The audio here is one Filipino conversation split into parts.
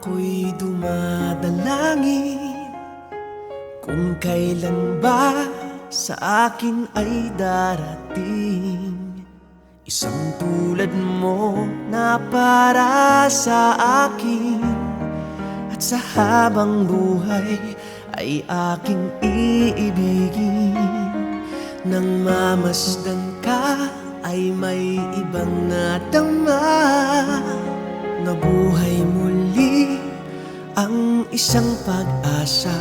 Ako'y dumadalangin kung kailan ba sa akin ay darating isang tulad mo na para sa akin. At sa habang buhay ay aking iibigin. Nang mamasdan ka ay may ibang nadama, na buhay muli ang isang pag-asa.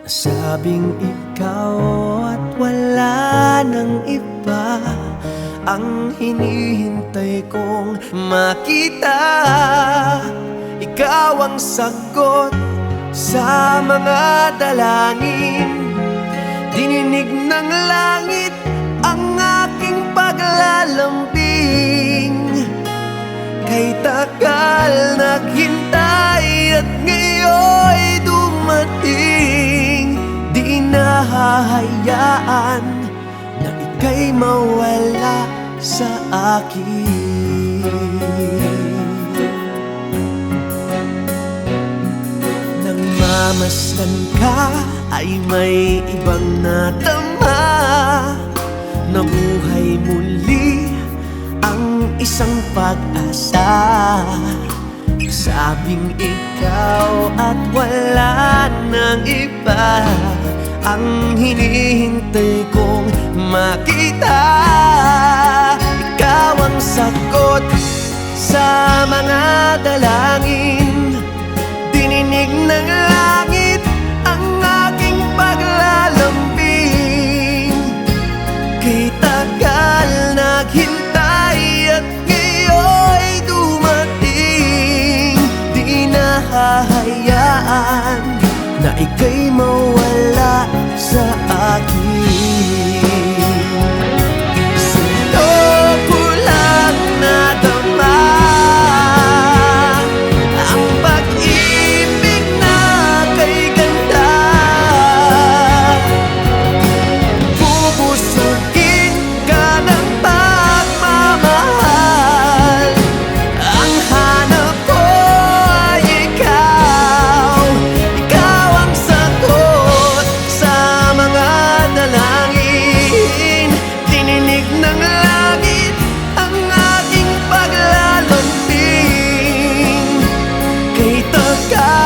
Nasabing ikaw at wala nang iba ang hinihintay kong makita. Ikaw ang sagot sa mga dalangin, dininig ng langit ang aking paglalambing. Kay tagal naghintay at ngayon'y dumating. Di nahahayaan na ika'y mawala sa akin. Nang mamasdan ka ay may ibang natama, na buhay muli ang isang pag-asa. Sabing ikaw at wala nang iba ang hinihintay kong makita. Ikaw ang sagot sa mga dalangin, dininig ng langit ang aking paglalambing. Kay tagal naghintay at ngayon'y dumating. Di nahahayaan na ika'y mawala sa akin. Sino ko lang nadama ang pag-ibig na kay ganda. Bubusugin ka ng pagmamahal, ang hanap ko ay ikaw. Ikaw ang sagot sa mga dalangin, dininig ng langit ang aking paglalambing. Kay tagal